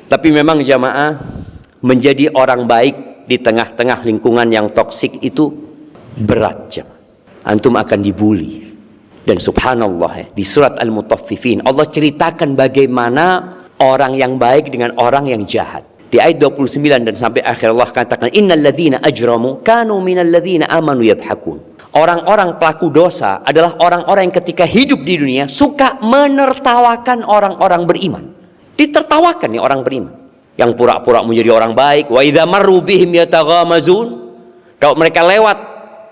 Tapi memang jamaah, menjadi orang baik di tengah-tengah lingkungan yang toksik itu berat jamaah. Antum akan dibully. Dan subhanallah, di surat Al-Mutaffifin Allah ceritakan bagaimana orang yang baik dengan orang yang jahat. Di ayat 29 dan sampai akhir Allah katakan, innal ladzina ajramu kanu minal ladzina amanu yadhakun. Orang-orang pelaku dosa adalah orang-orang yang ketika hidup di dunia suka menertawakan orang-orang beriman. Ditertawakan nih orang beriman yang pura-pura menjadi orang baik. Wa idza marru bihim yataghamazun. Kalau mereka lewat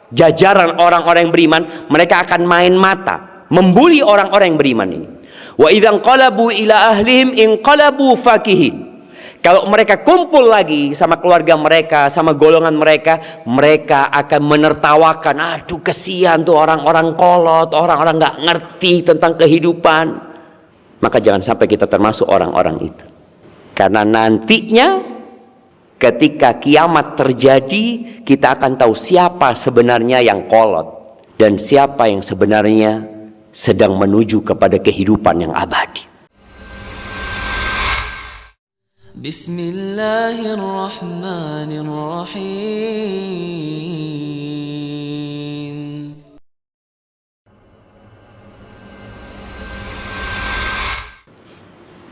jajaran orang-orang yang beriman, mereka akan main mata, membuli orang-orang yang beriman ini. Wa idza qalabu ila ahlihim inqalabu fakihin. Kalau mereka kumpul lagi sama keluarga mereka, sama golongan mereka, mereka akan menertawakan. Aduh, kesian tuh orang-orang kolot, orang-orang nggak ngerti tentang kehidupan. Maka jangan sampai kita termasuk orang-orang itu. Karena nantinya ketika kiamat terjadi, kita akan tahu siapa sebenarnya yang kolot dan siapa yang sebenarnya sedang menuju kepada kehidupan yang abadi. Bismillahirrahmanirrahim.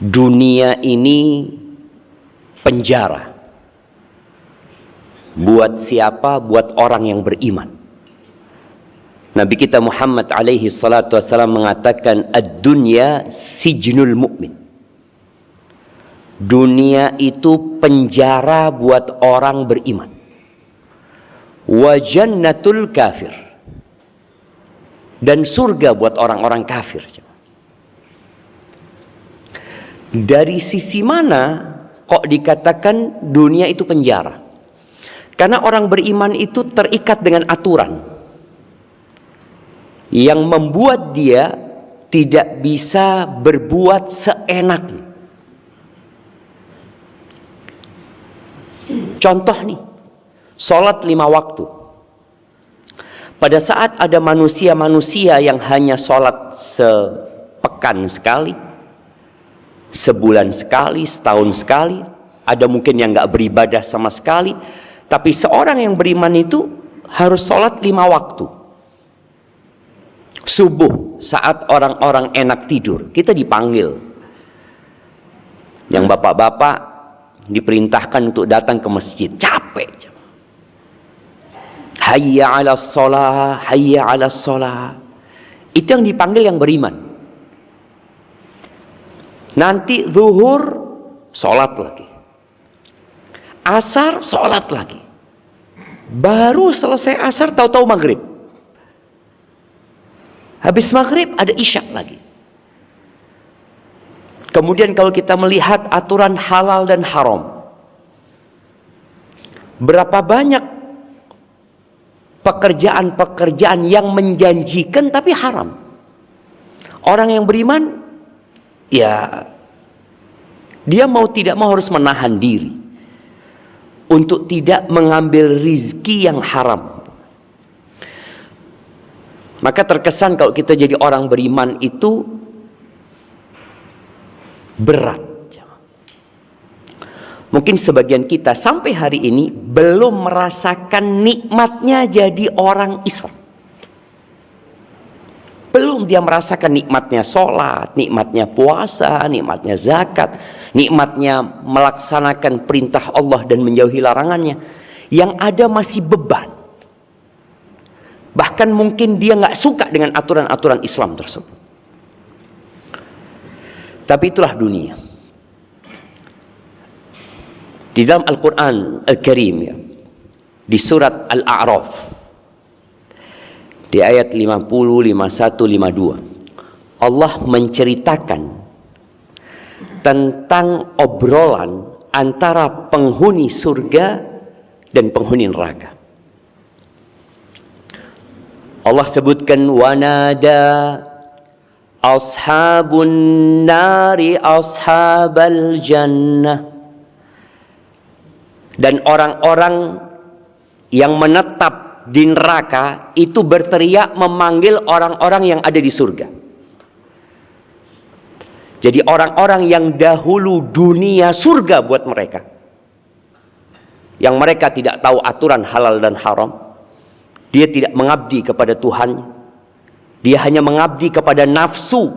Dunia ini penjara. Buat siapa? Buat orang yang beriman. Nabi kita Muhammad alaihi salatu wassalam mengatakan, ad-dunya sijnul mu'min. Dunia itu penjara buat orang beriman. Wa jannatul kafir. Dan surga buat orang-orang kafir. Dari sisi mana kok dikatakan dunia itu penjara? Karena orang beriman itu terikat dengan aturan yang membuat dia tidak bisa berbuat seenaknya. Contoh nih, sholat 5 waktu. Pada saat ada manusia-manusia yang hanya sholat sepekan sekali, sebulan sekali, setahun sekali, ada mungkin yang nggak beribadah sama sekali, tapi seorang yang beriman itu harus sholat 5 waktu. Subuh saat orang-orang enak tidur, kita dipanggil. Yang bapak-bapak diperintahkan untuk datang ke masjid, capek. Hayya 'alas shalah, hayya 'alas shalah. Itu yang dipanggil yang beriman. Nanti zuhur sholat lagi, asar sholat lagi, baru selesai asar tahu-tahu maghrib, habis maghrib ada isya lagi. Kemudian kalau kita melihat aturan halal dan haram, berapa banyak pekerjaan-pekerjaan yang menjanjikan tapi haram. Orang yang beriman, ya dia mau tidak mau harus menahan diri untuk tidak mengambil rizki yang haram. Maka terkesan kalau kita jadi orang beriman itu berat. Mungkin sebagian kita sampai hari ini belum merasakan nikmatnya jadi orang Islam. Belum dia merasakan nikmatnya sholat, nikmatnya puasa, nikmatnya zakat, nikmatnya melaksanakan perintah Allah dan menjauhi larangannya. Yang ada masih beban. Bahkan mungkin dia nggak suka dengan aturan-aturan Islam tersebut. Tapi itulah dunia. Di dalam Al-Quran Al-Karim, ya, di surat Al-A'raf, di ayat 50, 51, 52, Allah menceritakan tentang obrolan antara penghuni surga dan penghuni neraka. Allah sebutkan, wanada ashabun nari ashabal jannah. Dan orang-orang yang menetap di neraka itu berteriak memanggil orang-orang yang ada di surga. Jadi orang-orang yang dahulu dunia surga buat mereka, yang mereka tidak tahu aturan halal dan haram, dia tidak mengabdi kepada Tuhan, dia hanya mengabdi kepada nafsu,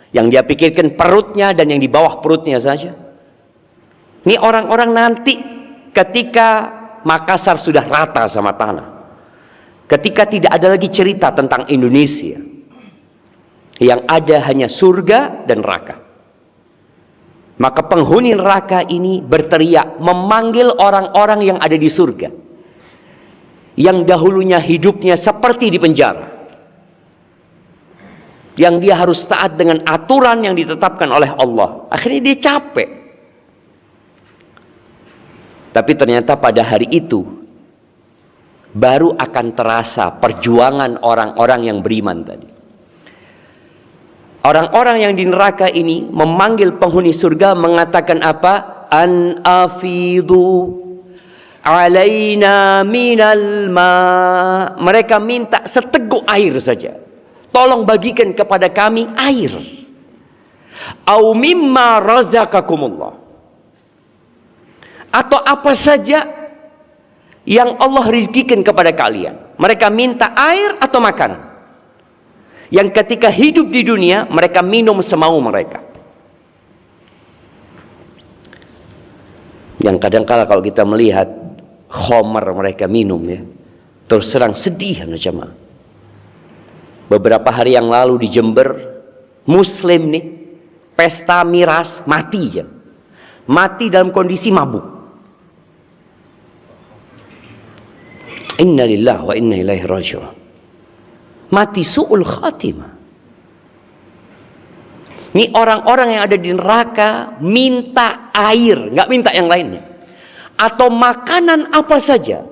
yang dia pikirkan perutnya dan yang di bawah perutnya saja. Ini orang-orang nanti ketika Makassar sudah rata sama tanah, ketika tidak ada lagi cerita tentang Indonesia, yang ada hanya surga dan neraka, maka penghuni neraka ini berteriak memanggil orang-orang yang ada di surga, yang dahulunya hidupnya seperti di penjara, yang dia harus taat dengan aturan yang ditetapkan oleh Allah. Akhirnya dia capek. Tapi ternyata pada hari itu baru akan terasa perjuangan orang-orang yang beriman tadi. Orang-orang yang di neraka ini memanggil penghuni surga, mengatakan apa? An afidu alaina minal ma. Mereka minta seteguk air saja. Tolong bagikan kepada kami air. Au mimma razaqakumullah. Atau apa saja yang Allah rizkikan kepada kalian. Mereka minta air atau makanan, yang ketika hidup di dunia mereka minum semau mereka. Yang kadang-kala kalau kita melihat khamar mereka minum, ya, terus terang sedih jemaah. Beberapa hari yang lalu di Jember, Muslim nih, pesta miras, mati ya. Mati dalam kondisi mabuk. Inna lillahi wa inna ilaihi raji'un. Mati su'ul khatimah. Ini orang-orang yang ada di neraka minta air, nggak minta yang lainnya, atau makanan apa saja,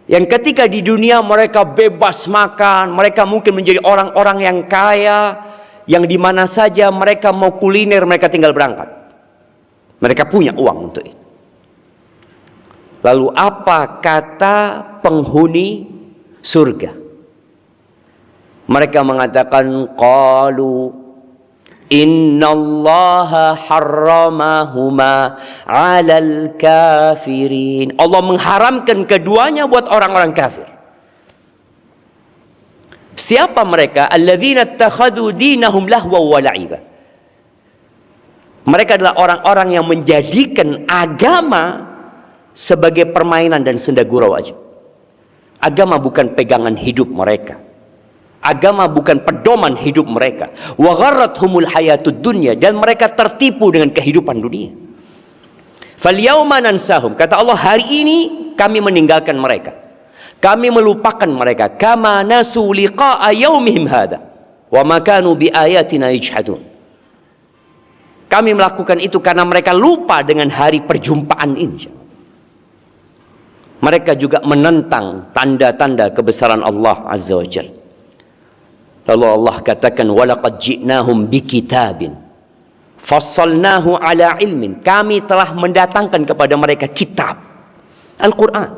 yang ketika di dunia mereka bebas makan, mereka mungkin menjadi orang-orang yang kaya, yang di mana saja mereka mau kuliner mereka tinggal berangkat, mereka punya uang untuk itu. Lalu apa kata penghuni surga? Mereka mengatakan, qalu innallaha harramahuma 'alal kafirin. Allah mengharamkan keduanya buat orang-orang kafir. Siapa mereka? Alladzina ittakhadhu dinahum lahwa wa la'iba. Mereka adalah orang-orang yang menjadikan agama sebagai permainan dan senda gurau aja. Agama bukan pegangan hidup mereka. Agama bukan pedoman hidup mereka. Wa gharrathumul hayatud dunya, dan mereka tertipu dengan kehidupan dunia. Falyawma nansahum, kata Allah, hari ini kami meninggalkan mereka. Kami melupakan mereka. Kama nasu liqa'a yaumihim hadha wa ma kanu biayatina yajhadun. Kami melakukan itu karena mereka lupa dengan hari perjumpaan ini. Mereka juga menentang tanda-tanda kebesaran Allah Azza wa Jalla. Lalu Allah katakan, walaqad ji'nahum bikitabin fassalnahu ala ilmin. Kami telah mendatangkan kepada mereka kitab Al-Quran.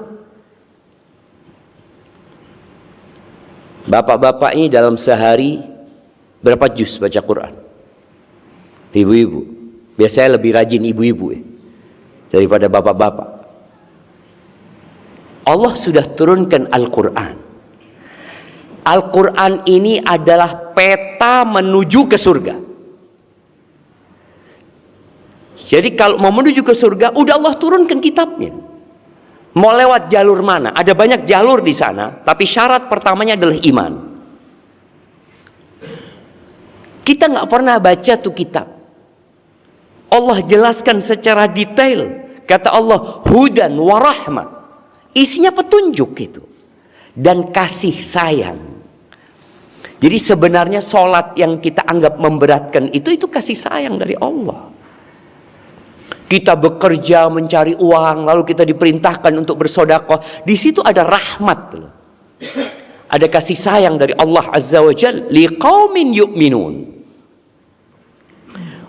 Bapak-bapak ini dalam sehari berapa juz baca Quran? Ibu-ibu, biasanya lebih rajin ibu-ibu daripada bapak-bapak. Allah sudah turunkan Al-Quran. Al-Quran ini adalah peta menuju ke surga. Jadi kalau mau menuju ke surga, udah Allah turunkan kitabnya. Mau lewat jalur mana? Ada banyak jalur di sana, tapi syarat pertamanya adalah iman. Kita nggak pernah baca tuh kitab. Allah jelaskan secara detail. Kata Allah, hudan wa rahmah. Isinya petunjuk itu dan kasih sayang. Jadi sebenarnya sholat yang kita anggap memberatkan itu kasih sayang dari Allah. Kita bekerja mencari uang, lalu kita diperintahkan untuk bersedekah. Di situ ada rahmat, ada kasih sayang dari Allah Azza wa Jalla. Liqaumin yu'minun,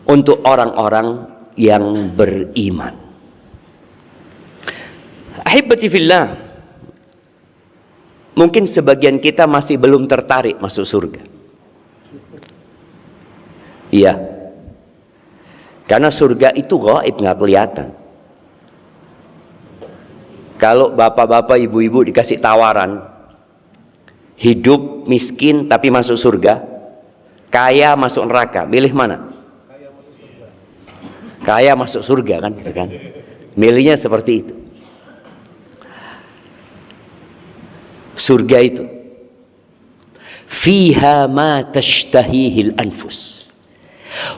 untuk orang-orang yang beriman. Ahibati fillah, mungkin sebagian kita masih belum tertarik masuk surga. Iya, Karena surga itu gaib, nggak kelihatan. Kalau bapak-bapak, ibu-ibu dikasih tawaran, hidup miskin tapi masuk surga, kaya masuk neraka, milih mana? Kaya masuk surga kan, gitu kan? Milihnya seperti itu. Surga itu fiha ma tashtahihil anfus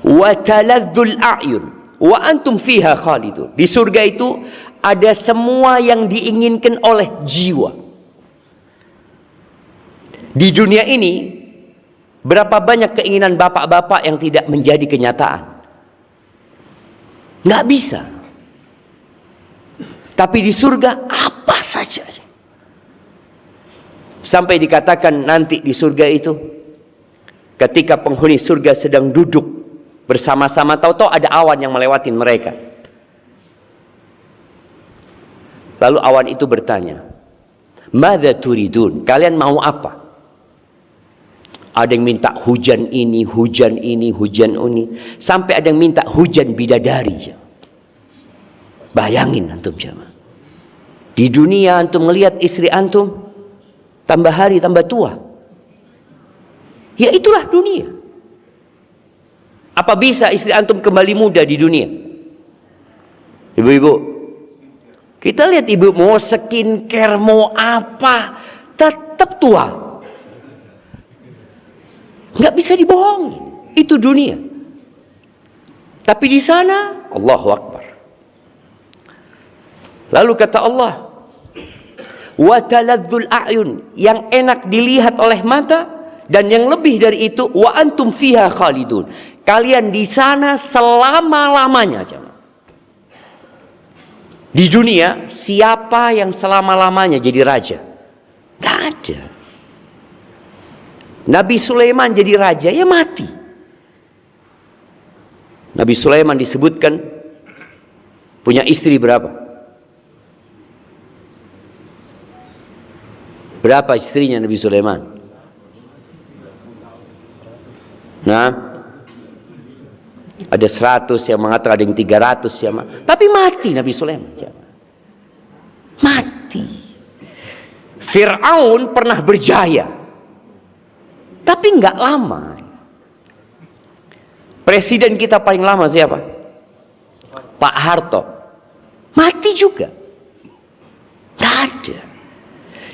wa taladzul a'yun wa antum fiha khalidun. Di surga itu ada semua yang diinginkan oleh jiwa. Di dunia ini berapa banyak keinginan bapak-bapak yang tidak menjadi kenyataan? Nggak bisa. Tapi di surga apa saja. Sampai dikatakan nanti di surga itu, ketika penghuni surga sedang duduk bersama-sama, tahu-tahu ada awan yang melewatin mereka. Lalu awan itu bertanya, "Madza turidun?" Kalian mau apa? Ada yang minta hujan ini, hujan ini, hujan ini, sampai ada yang minta hujan bidadari. Bayangin antum jemaah. Di dunia antum melihat istri antum tambah hari tambah tua. Ya itulah dunia. Apa bisa istri antum kembali muda di dunia? Ibu-ibu, kita lihat ibu mau skincare, mau apa, tetap tua. Nggak bisa dibohongin. Itu dunia. Tapi di sana, Allahu Akbar. Lalu kata Allah, wa taladzul a'yun, yang enak dilihat oleh mata, dan yang lebih dari itu, wa antum fiha khalidun, kalian di sana selama-lamanya. Di dunia siapa yang selama-lamanya jadi raja? Gak ada. Nabi Sulaiman jadi raja, ya mati. Nabi Sulaiman disebutkan punya istri berapa? Berapa istrinya Nabi Sulaiman? Nah, ada 100 yang mengatakan, ada yang 300 yang tapi mati Nabi Sulaiman. Mati. Fir'aun pernah berjaya, tapi nggak lama. Presiden kita paling lama siapa? Pak Harto. Mati juga. Nggak ada.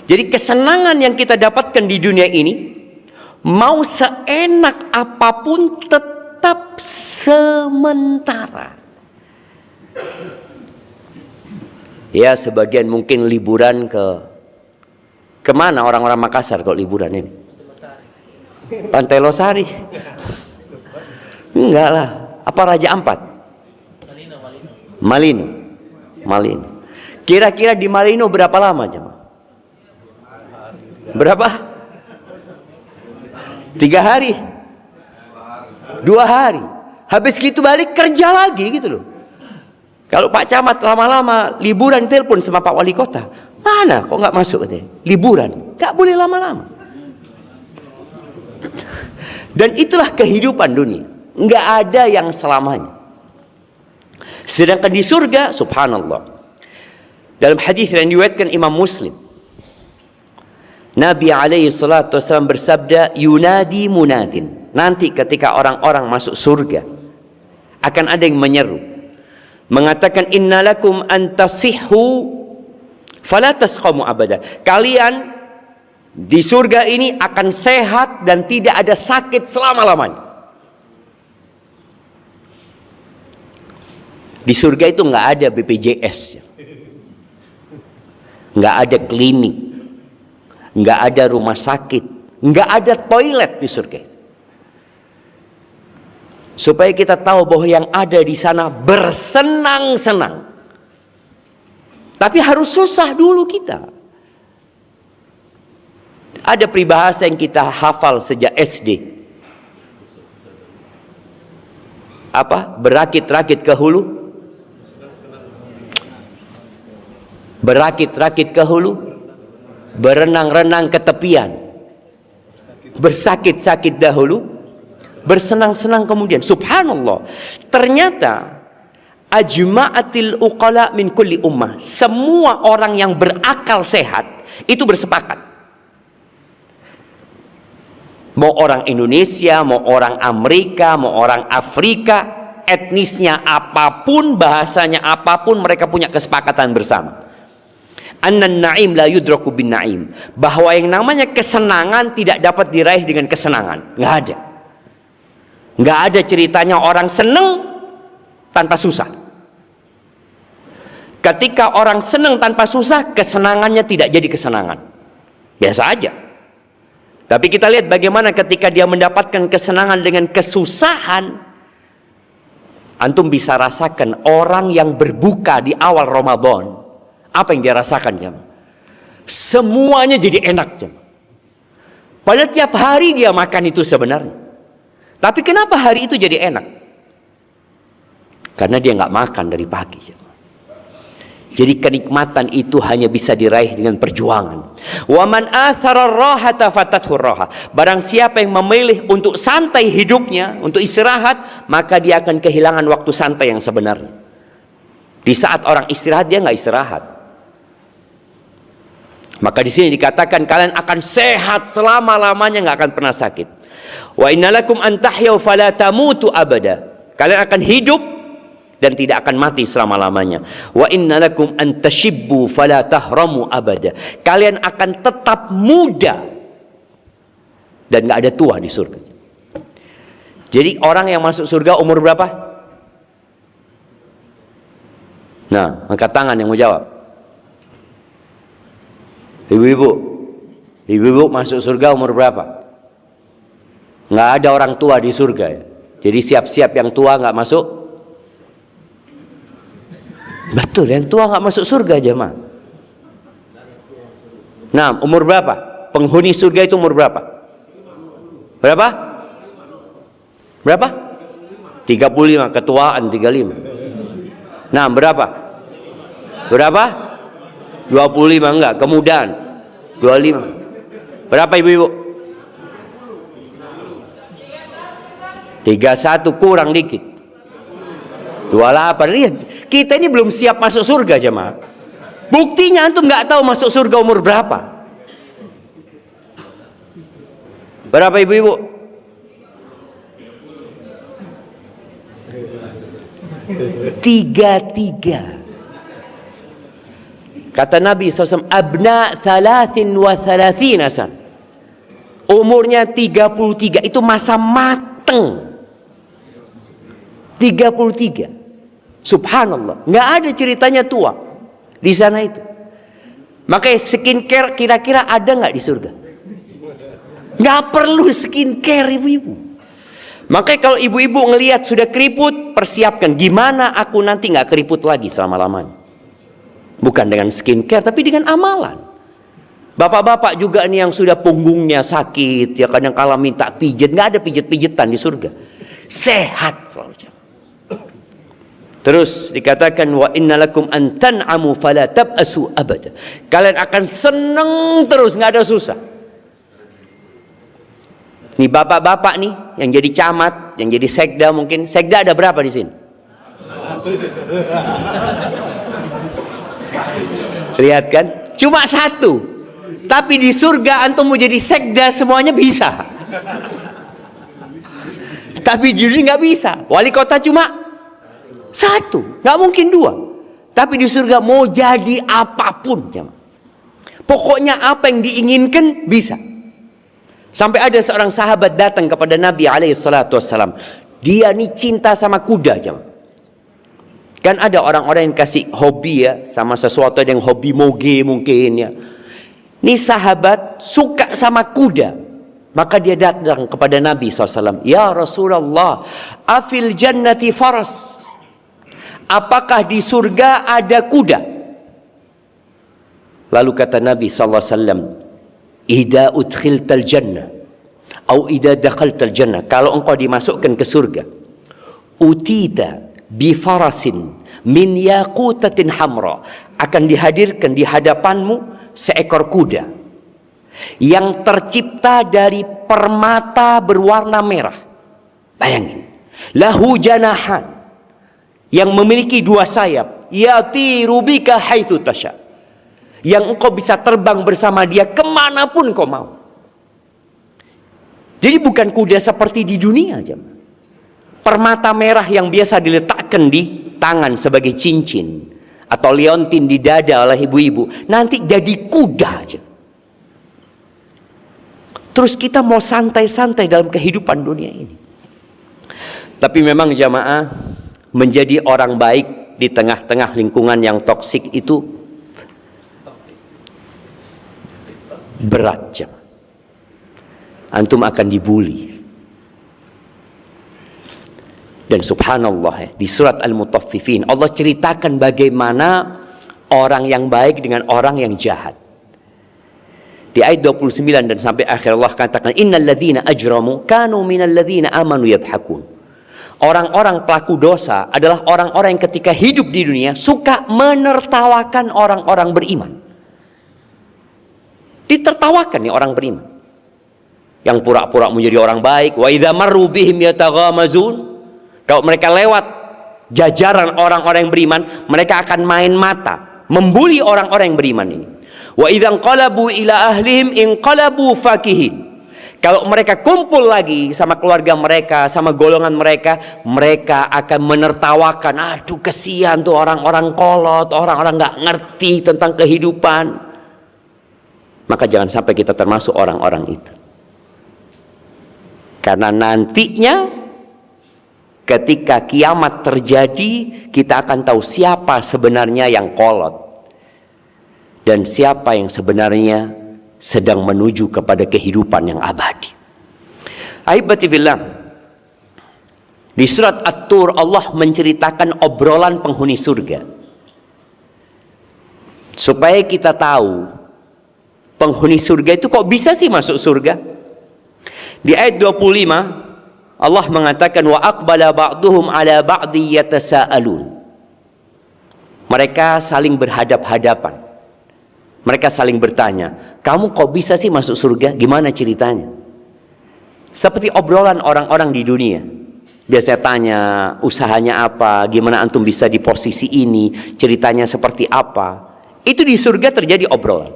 Jadi kesenangan yang kita dapatkan di dunia ini, mau seenak apapun tetap sementara. Ya sebagian mungkin liburan kemana orang-orang Makassar kalau liburan ini? Pantai Losari. Enggak lah. Apa Raja Ampat? Malino. Kira-kira di Malino berapa lama jemaah? Berapa? 3 hari, 2 hari. Habis gitu balik kerja lagi gitu loh. Kalau Pak Camat lama-lama liburan, telepon sama Pak Wali Kota, mana kok nggak masuk katanya? Liburan, nggak boleh lama-lama. Dan itulah kehidupan dunia, nggak ada yang selamanya. Sedangkan di surga, subhanallah, dalam hadis yang diriwayatkan Imam Muslim, Nabi alaihi salatu wasallam bersabda, yunadi munadin, nanti ketika orang-orang masuk surga akan ada yang menyeru, mengatakan, innalakum antasihhu fala tasqamu abada, kalian di surga ini akan sehat dan tidak ada sakit selama-lamanya. Di surga itu nggak ada BPJS, nggak ada klinik, nggak ada rumah sakit, nggak ada toilet di surga itu. Supaya kita tahu bahwa yang ada di sana bersenang-senang. Tapi harus susah dulu kita. Ada peribahasa yang kita hafal sejak SD. Apa? Berakit-rakit ke hulu, berakit-rakit ke hulu, berenang-renang ke tepian, bersakit-sakit dahulu, bersenang-senang kemudian. Subhanallah, Ternyata ajma'atil uqala min kulli ummah, semua orang yang berakal sehat itu bersepakat. Mau orang Indonesia, mau orang Amerika, mau orang Afrika, etnisnya apapun, bahasanya apapun, mereka punya kesepakatan bersama. Annan na'im la yudraku bin na'im, bahwa yang namanya kesenangan tidak dapat diraih dengan kesenangan. Nggak ada. Nggak ada ceritanya orang seneng tanpa susah. Ketika orang senang tanpa susah, kesenangannya tidak jadi kesenangan. Biasa aja. Tapi kita lihat bagaimana ketika dia mendapatkan kesenangan dengan kesusahan. Antum bisa rasakan orang yang berbuka di awal Ramadan. Apa yang dia rasakan, jemaah? Semuanya jadi enak, jemaah. Padahal tiap hari dia makan itu sebenarnya. Tapi kenapa hari itu jadi enak? Karena dia nggak makan dari pagi. Jadi kenikmatan itu hanya bisa diraih dengan perjuangan. Wa man athara rahata fatathu raha. Barang siapa yang memilih untuk santai hidupnya, untuk istirahat, maka dia akan kehilangan waktu santai yang sebenarnya. Di saat orang istirahat, dia nggak istirahat. Maka di sini dikatakan kalian akan sehat selama-lamanya, nggak akan pernah sakit. Wa innalakum an tahyau fala tamutu abada. Kalian akan hidup dan tidak akan mati selama-lamanya. Wa innalakum an tashibbu fala tahramu abada. Kalian akan tetap muda dan nggak ada tua di surga. Jadi orang yang masuk surga umur berapa? Nah, angkat tangan yang mau jawab. Ibu-ibu masuk surga umur berapa? Nggak ada orang tua di surga ya. Jadi siap-siap yang tua nggak masuk. Betul, yang tua nggak masuk surga, jemaah. Nah, umur berapa? Penghuni surga itu umur berapa? Berapa? Berapa? 35, ketuaan 35. Nah, berapa? Berapa? 25, enggak, kemudahan 25. Berapa ibu-ibu? 31, kurang dikit 28. Lihat, kita ini belum siap masuk surga, jemaah. Buktinya antum nggak tahu masuk surga umur berapa. Berapa ibu-ibu? 33. Kata Nabi SAW, abna 33 san. Umurnya 33, itu masa mateng. 33. Subhanallah, nggak ada ceritanya tua di sana itu. Makanya skincare kira-kira ada nggak di surga? Nggak perlu skincare, ibu-ibu. Makanya kalau ibu-ibu ngelihat sudah keriput, persiapkan gimana aku nanti nggak keriput lagi selama-lamanya. Bukan dengan skincare, tapi dengan amalan. Bapak-bapak juga nih yang sudah punggungnya sakit, ya kadang kala minta pijet, nggak ada pijet-pijetan di surga. Sehat selalu. Terus dikatakan wa innalakum an tan'amu fala tab'asu abada. Kalian akan senang terus, nggak ada susah. Nih bapak-bapak nih yang jadi camat, yang jadi sekda mungkin. Sekda ada berapa di sini? Lihat kan? Cuma satu. Tapi di surga antum mau jadi sekda semuanya bisa. Tapi di dunia nggak bisa. Wali kota cuma satu, nggak mungkin dua. Tapi di surga mau jadi apapun, pokoknya apa yang diinginkan bisa. Sampai ada seorang sahabat datang kepada Nabi SAW. Dia nih cinta sama kuda, kan ada orang-orang yang kasih hobi ya sama sesuatu, yang hobi moge mungkin ya. Nih sahabat suka sama kuda. Maka dia datang kepada Nabi SAW. Ya Rasulullah, afil jannati faras. Apakah di surga ada kuda? Lalu kata Nabi SAW, Ida udkhiltal jannah atau ida dakhaltal jannah, kalau engkau dimasukkan ke surga, utita bifarasin min yaqutatin hamra, akan dihadirkan di hadapanmu seekor kuda yang tercipta dari permata berwarna merah. Bayangin, lahu janahan, yang memiliki dua sayap, yatiru bika haitsu tasya, yang engkau bisa terbang bersama dia kemanapun kau mau. Jadi bukan kuda seperti di dunia aja. Permata merah yang biasa diletakkan di tangan sebagai cincin atau liontin di dada oleh ibu-ibu, nanti jadi kuda aja. Terus kita mau santai-santai dalam kehidupan dunia ini. Tapi memang jamaah, menjadi orang baik di tengah-tengah lingkungan yang toksik itu berat jamaah. Antum akan dibully. Dan subhanallah, di surat Al-Mutaffifin Allah ceritakan bagaimana orang yang baik dengan orang yang jahat. Di ayat 29 dan sampai akhir Allah katakan, innal ladzina ajramu kanu minal ladzina amanu yadhakun. Orang-orang pelaku dosa adalah orang-orang yang ketika hidup di dunia suka menertawakan orang-orang beriman. Ditertawakan nih orang beriman yang pura-pura menjadi orang baik. Wa idza marru bihim yataghamazun. Kalau mereka lewat jajaran orang-orang yang beriman, mereka akan main mata, membuli orang-orang yang beriman ini. Wa idza qalabu ila ahlihim inqalabu fakihin. Kalau mereka kumpul lagi sama keluarga mereka, sama golongan mereka, mereka akan menertawakan, aduh kesian tuh orang-orang kolot, orang-orang nggak ngerti tentang kehidupan. Maka jangan sampai kita termasuk orang-orang itu. Karena nantinya ketika kiamat terjadi, kita akan tahu siapa sebenarnya yang kolot dan siapa yang sebenarnya sedang menuju kepada kehidupan yang abadi. Ahibati fillah, di surat At-Tur Allah menceritakan obrolan penghuni surga supaya kita tahu penghuni surga itu kok bisa sih masuk surga. Di ayat 25 Allah mengatakan, wa aqbala ba'duhum ala ba'di yatasaalun. Mereka saling berhadap-hadapan. Mereka saling bertanya, kamu kok bisa sih masuk surga? Gimana ceritanya? Seperti obrolan orang-orang di dunia. Biasanya tanya, usahanya apa? Gimana antum bisa di posisi ini? Ceritanya seperti apa? Itu di surga terjadi obrolan.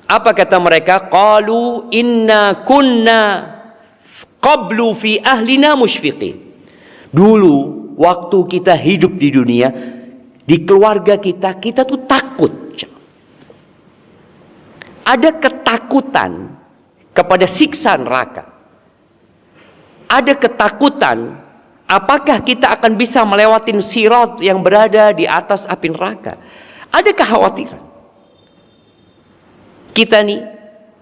Apa kata mereka? Qalu inna kunna qablu fi ahlina musyfiqin. Dulu waktu kita hidup di dunia, di keluarga kita tuh takut. Ada ketakutan kepada siksa neraka. Ada ketakutan apakah kita akan bisa melewati sirat yang berada di atas api neraka. Ada kekhawatiran. Kita nih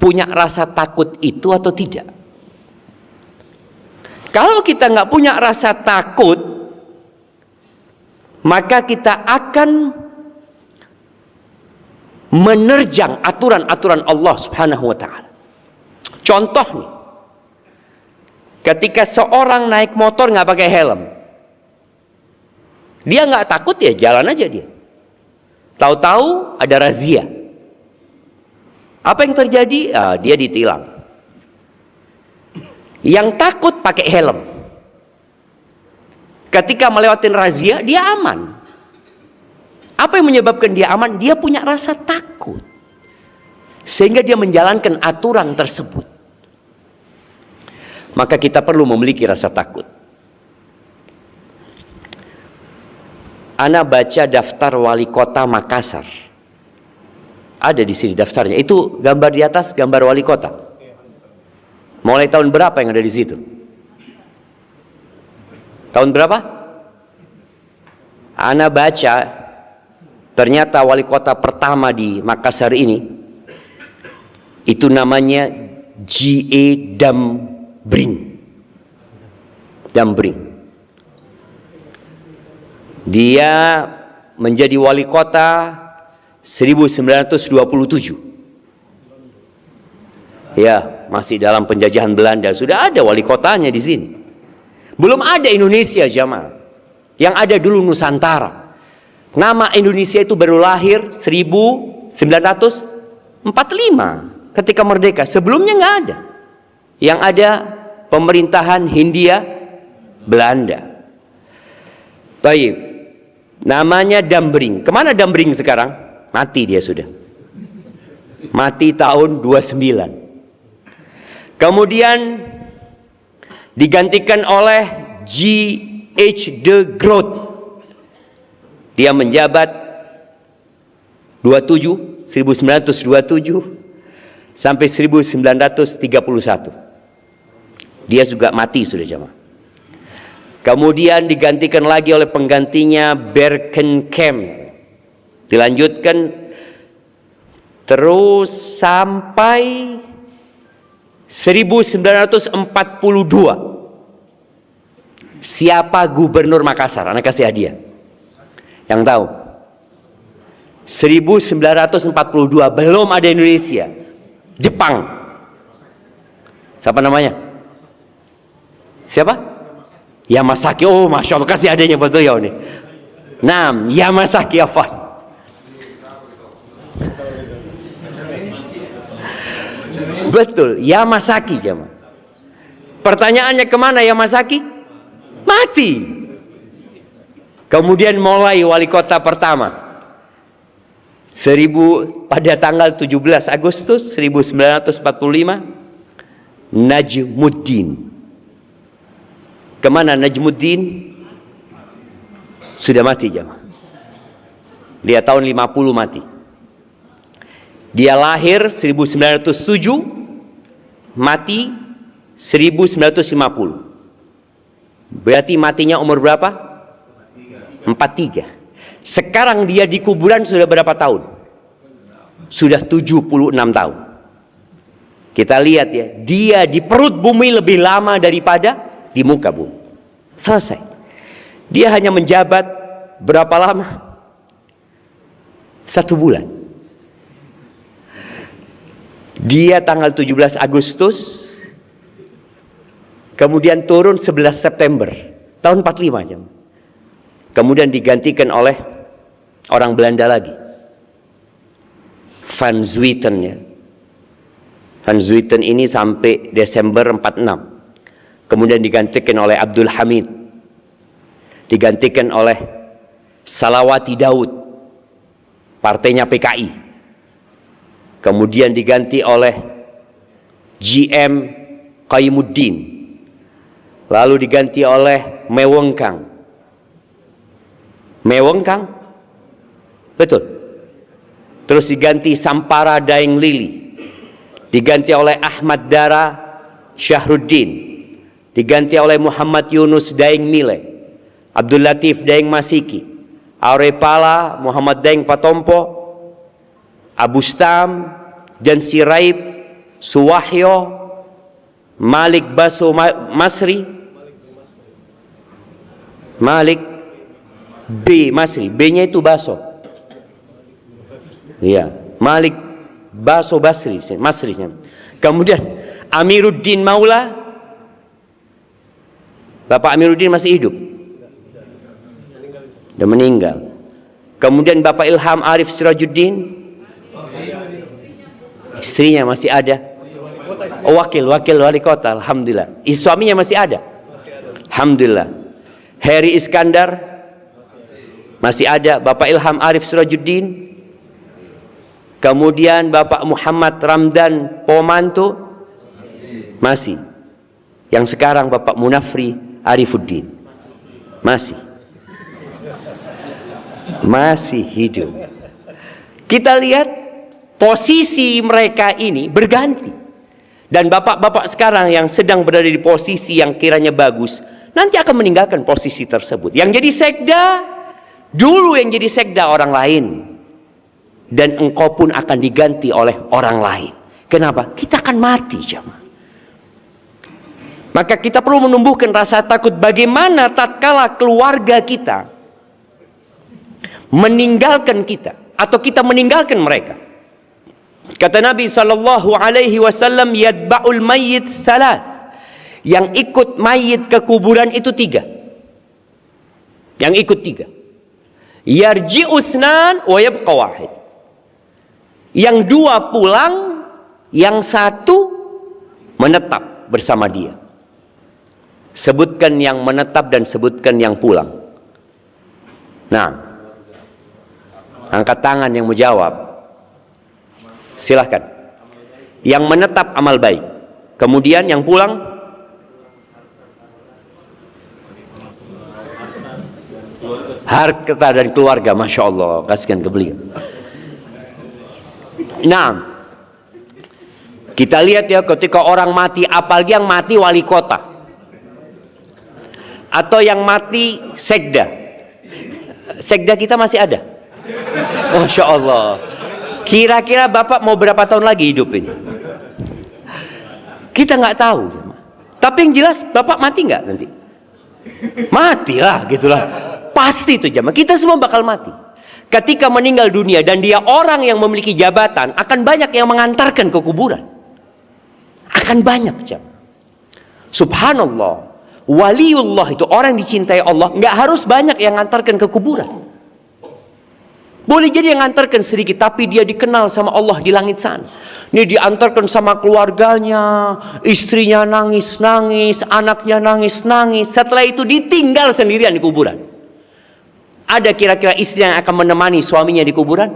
punya rasa takut itu atau tidak? Kalau kita nggak punya rasa takut, maka kita akan menerjang aturan-aturan Allah Subhanahu wa ta'ala. Contoh nih, ketika seorang naik motor nggak pakai helm, dia nggak takut, ya jalan aja dia. Tahu-tahu ada razia. Apa yang terjadi? Dia ditilang. Yang takut pakai helm, ketika melewati razia dia aman. Apa yang menyebabkan dia aman? Dia punya rasa takut, sehingga dia menjalankan aturan tersebut. Maka kita perlu memiliki rasa takut. Ana baca daftar wali kota Makassar. Ada di sini daftarnya. Itu gambar di atas, gambar wali kota. Mulai tahun berapa yang ada di situ? Tahun berapa? Ana baca, ternyata wali kota pertama di Makassar ini itu namanya G.A. Dambring. Dia menjadi wali kota 1927. Ya, masih dalam penjajahan Belanda. Sudah ada wali kotanya di sini. Belum ada Indonesia jamaah. Yang ada dulu Nusantara. Nama Indonesia itu baru lahir 1945 ketika merdeka. Sebelumnya nggak ada. Yang ada pemerintahan Hindia Belanda. Taib. Namanya Dambring. Kemana Dambring sekarang? Mati dia sudah. Mati tahun 29. Kemudian digantikan oleh G.H. de Groot. Dia menjabat 1927 sampai 1931. Dia juga mati sudah jemaah. Kemudian digantikan lagi oleh penggantinya Berkenkamp. Dilanjutkan terus sampai 1942. Siapa gubernur Makassar? Anak kasih hadiah. Yang tahu? 1942 belum ada Indonesia. Jepang. Siapa namanya? Siapa? Yamasaki. Oh, masya Allah, kasih adanya betul ya ini. Nam, Yamasaki Afan. Betul, Yamasaki jemaah. Pertanyaannya kemana Yamasaki? Mati. Kemudian mulai wali kota pertama. Pada tanggal 17 Agustus 1945, Najmuddin. Kemana Najmuddin? Sudah mati jemaah. Dia tahun 50 mati. Dia lahir 1907, mati 1950. Berarti matinya umur berapa? 43. Sekarang dia di kuburan sudah berapa tahun? Sudah 76 tahun. Kita lihat ya, dia di perut bumi lebih lama daripada di muka bumi. Selesai. Dia hanya menjabat berapa lama? 1 bulan. Dia tanggal 17 Agustus, kemudian turun 11 September tahun 45 jam. Kemudian digantikan oleh orang Belanda lagi, Van Zwieten ya. Van Zwieten ini sampai Desember 46. Kemudian digantikan oleh Abdul Hamid, digantikan oleh Salawati Daud, partainya PKI. Kemudian diganti oleh GM Qaimuddin, lalu diganti oleh Mewengkang. Mewengkang, betul. Terus diganti Sampara Daeng Lili, diganti oleh Ahmad Dara Syahruddin, diganti oleh Muhammad Yunus Daeng Mile, Abdul Latif Daeng Masiki, Aurepala Muhammad Daeng Patompo, Abu Stam dan Siraib Suwahyo, Malik Baso Masri, Malik B Masri, B-nya itu Baso. Iya, Malik Baso Basri, Masrinya. Kemudian Amiruddin Maula. Bapak Amiruddin masih hidup? Sudah meninggal. Kemudian Bapak Ilham Arif Sirajuddin, istrinya masih ada. Oh, wakil wali kota, alhamdulillah. Suaminya masih ada, alhamdulillah. Heri Iskandar masih ada. Bapak Ilham Arif Sirajuddin. Kemudian Bapak Muhammad Ramdan Pomanto masih. Yang sekarang Bapak Munafri Arifuddin masih hidup. Kita lihat posisi mereka ini berganti. Dan bapak-bapak sekarang yang sedang berada di posisi yang kiranya bagus, nanti akan meninggalkan posisi tersebut. Yang jadi sekda, dulu yang jadi sekda orang lain. Dan engkau pun akan diganti oleh orang lain. Kenapa? Kita akan mati jemaah. Maka kita perlu menumbuhkan rasa takut bagaimana tatkala keluarga kita meninggalkan kita atau kita meninggalkan mereka. Kata Nabi SAW, yadba'ul mayyit thalath. Yang ikut mayit ke kuburan itu 3. Yang ikut 3. Yarji'u thnan wa yabqa wahid. Yang 2 pulang, yang 1 menetap bersama dia. Sebutkan yang menetap dan sebutkan yang pulang. Nah, angkat tangan yang mau jawab. Silahkan. Yang menetap amal baik. Kemudian yang pulang, harta dan keluarga. Masya Allah, kasihkan ke beliau. Nah, kita lihat ya, ketika orang mati, apalagi yang mati wali kota atau yang mati sekda. Sekda kita masih ada. Masya Allah. Kira-kira Bapak mau berapa tahun lagi hidup ini? Kita nggak tahu. Tapi yang jelas Bapak mati nggak nanti? Matilah, gitulah. Pasti itu jamaah. Kita semua bakal mati. Ketika meninggal dunia dan dia orang yang memiliki jabatan, akan banyak yang mengantarkan ke kuburan. Akan banyak jamaah. Subhanallah. Waliullah itu orang yang dicintai Allah, nggak harus banyak yang mengantarkan ke kuburan. Boleh jadi yang ngantarkan sedikit, tapi dia dikenal sama Allah di langit sana. Ini diantarkan sama keluarganya, istrinya nangis-nangis, anaknya nangis-nangis. Setelah itu ditinggal sendirian di kuburan. Ada kira-kira istri yang akan menemani suaminya di kuburan?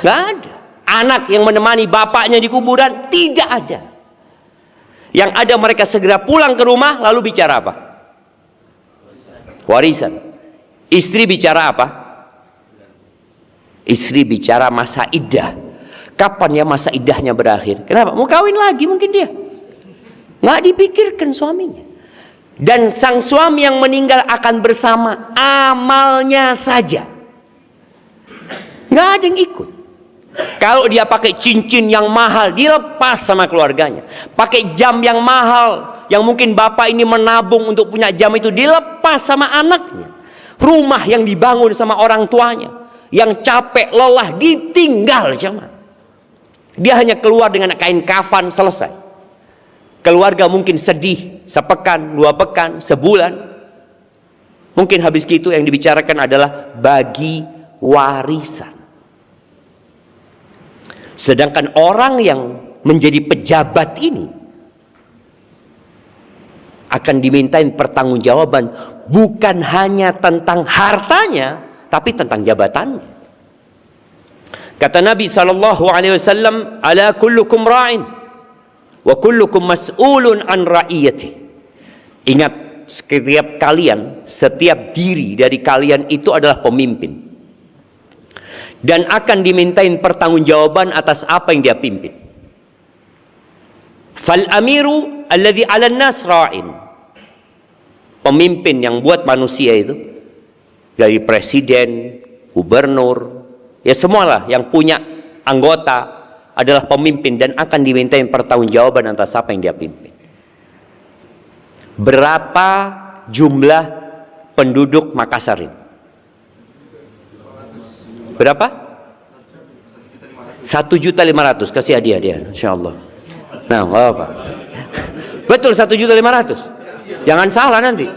Gak ada. Anak yang menemani bapaknya di kuburan? Tidak ada. Yang ada mereka segera pulang ke rumah, lalu bicara apa? Warisan. Istri bicara apa? Istri bicara masa iddah. Kapan ya masa iddahnya berakhir? Kenapa? Mau kawin lagi mungkin dia. Nggak dipikirkan suaminya. Dan sang suami yang meninggal akan bersama amalnya saja. Nggak ada yang ikut. Kalau dia pakai cincin yang mahal, dilepas sama keluarganya. Pakai jam yang mahal, yang mungkin bapak ini menabung untuk punya jam itu, dilepas sama anaknya. Rumah yang dibangun sama orang tuanya, yang capek, lelah, ditinggal jamaah. Dia hanya keluar dengan kain kafan, selesai. Keluarga mungkin sedih sepekan, 2 pekan, sebulan. Mungkin habis itu yang dibicarakan adalah bagi warisan. Sedangkan orang yang menjadi pejabat ini akan dimintain pertanggungjawaban bukan hanya tentang hartanya, tapi tentang jabatannya. Kata Nabi SAW, ala kullukum ra'in wa kullukum mas'ulun an ra'iyati. Ingat, setiap kalian, setiap diri dari kalian itu adalah pemimpin dan akan dimintain pertanggungjawaban atas apa yang dia pimpin. Fal amiru alladhi 'alan nas ra'in. Pemimpin yang buat manusia itu, dari presiden, gubernur, ya semualah yang punya anggota adalah pemimpin dan akan dimintain pertanggungjawaban atas apa yang dia pimpin. Berapa jumlah penduduk Makassar ini? Berapa? 1.500.000. Kasih hadiah dia, insyaallah. Nah, apa? Betul, 1.500.000. Jangan salah nanti.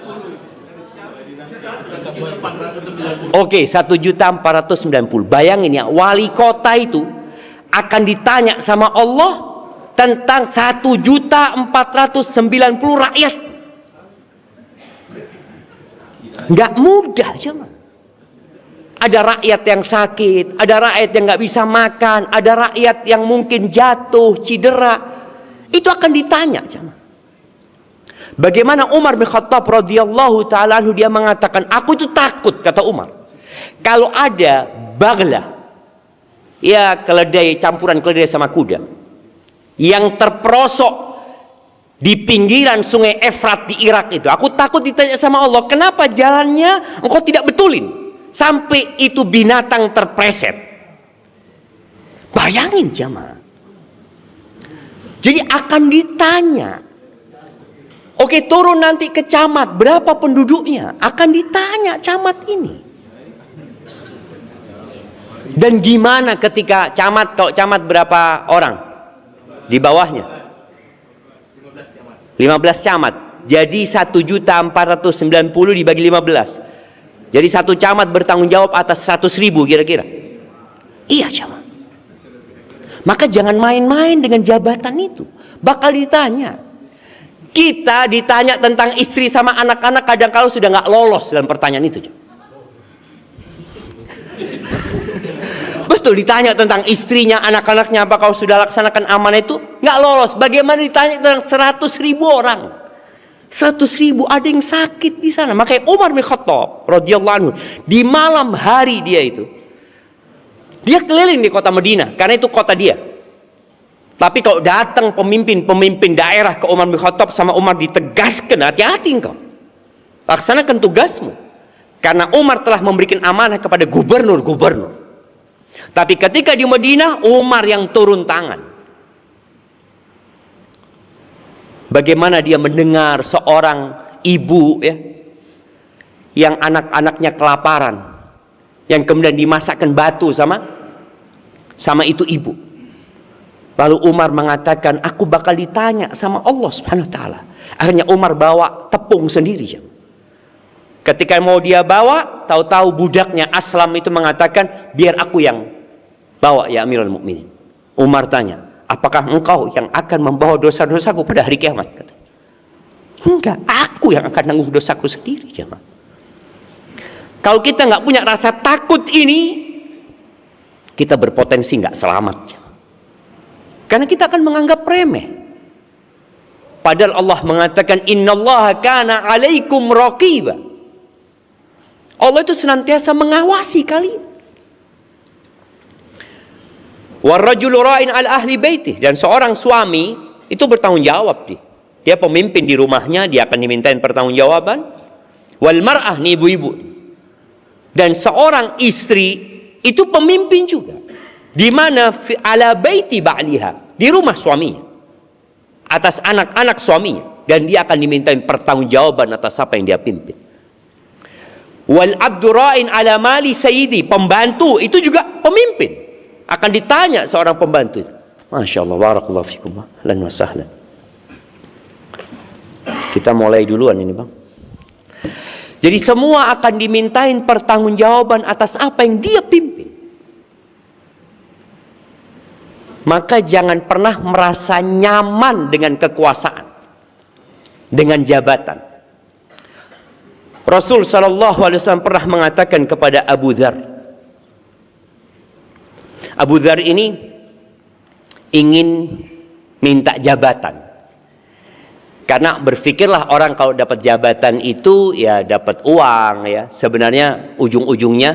Oke, 1.490. Bayangin ya, wali kota itu akan ditanya sama Allah tentang 1.490 rakyat. Nggak mudah cuma. Ada rakyat yang sakit, ada rakyat yang nggak bisa makan, ada rakyat yang mungkin jatuh, cedera. Itu akan ditanya cuma. Bagaimana Umar bin Khattab radhiyallahu ta'ala anhu, dia mengatakan, aku itu takut, kata Umar, kalau ada bagla, ya keledai, campuran keledai sama kuda, yang terperosok di pinggiran sungai Efrat di Irak itu, aku takut ditanya sama Allah, kenapa jalannya engkau tidak betulin sampai itu binatang terpreset. Bayangin jamaah. Jadi akan ditanya. Oke, turun nanti ke camat, berapa penduduknya? Akan ditanya camat ini. Dan gimana ketika camat, kalau camat berapa orang di bawahnya? 15 camat. Jadi 1.490 dibagi 15. Jadi satu camat bertanggung jawab atas 100.000 kira-kira. Iya camat. Maka jangan main-main dengan jabatan itu. Bakal ditanya. Kita ditanya tentang istri sama anak-anak kadang kalau sudah nggak lolos dalam pertanyaan itu. Betul, ditanya tentang istrinya, anak-anaknya, apa kau sudah laksanakan amanah itu? Nggak lolos. Bagaimana ditanya tentang 100.000 orang? 100.000, ada yang sakit di sana. Makanya Umar bin Khattab radhiyallahu anhu, di malam hari dia keliling di kota Madinah, karena itu kota dia. Tapi kalau datang pemimpin daerah ke Umar bin Khattab, sama Umar ditegaskan, hati-hati engkau, laksanakan tugasmu, karena Umar telah memberikan amanah kepada gubernur-gubernur. Tapi ketika di Madinah, Umar yang turun tangan. Bagaimana dia mendengar seorang ibu ya, yang anak-anaknya kelaparan, yang kemudian dimasakkan batu sama itu ibu. Lalu Umar mengatakan, aku bakal ditanya sama Allah Subhanahu wa taala. Akhirnya Umar bawa tepung sendiri. Ketika mau dia bawa, tahu-tahu budaknya Aslam itu mengatakan, biar aku yang bawa ya Amirul Mukminin. Umar tanya, apakah engkau yang akan membawa dosa-dosaku pada hari kiamat? Kata, enggak, aku yang akan nanggung dosaku sendiri. Jemaah. Kalau kita nggak punya rasa takut ini, kita berpotensi nggak selamat. Jemaah. Karena kita akan menganggap remeh. Padahal Allah mengatakan, innallaha kana alaikum raqiba. Allah itu senantiasa mengawasi kalian. Warrajulu ra'in al ahli baitih, dan seorang suami itu bertanggung jawab dia pemimpin di rumahnya, dia akan dimintain pertanggungjawaban. Wal mar'ah, nih ibu-ibu, dan seorang istri itu pemimpin juga, di mana ala baiti ba'liha, di rumah suaminya, atas anak-anak suaminya, dan dia akan dimintain pertanggungjawaban atas apa yang dia pimpin. Wal abdu ra'in ala mali sayyidi, pembantu itu juga pemimpin, akan ditanya seorang pembantu itu. Masya Allah, barakallahu fikum, lan wa sahlan. Kita mulai duluan ini bang. Jadi semua akan dimintain pertanggungjawaban atas apa yang dia pimpin. Maka jangan pernah merasa nyaman dengan kekuasaan, dengan jabatan. Rasul SAW pernah mengatakan kepada Abu Dzar. Abu Dzar ini ingin minta jabatan. Karena berpikirlah orang kalau dapat jabatan itu ya dapat uang ya. Sebenarnya ujung-ujungnya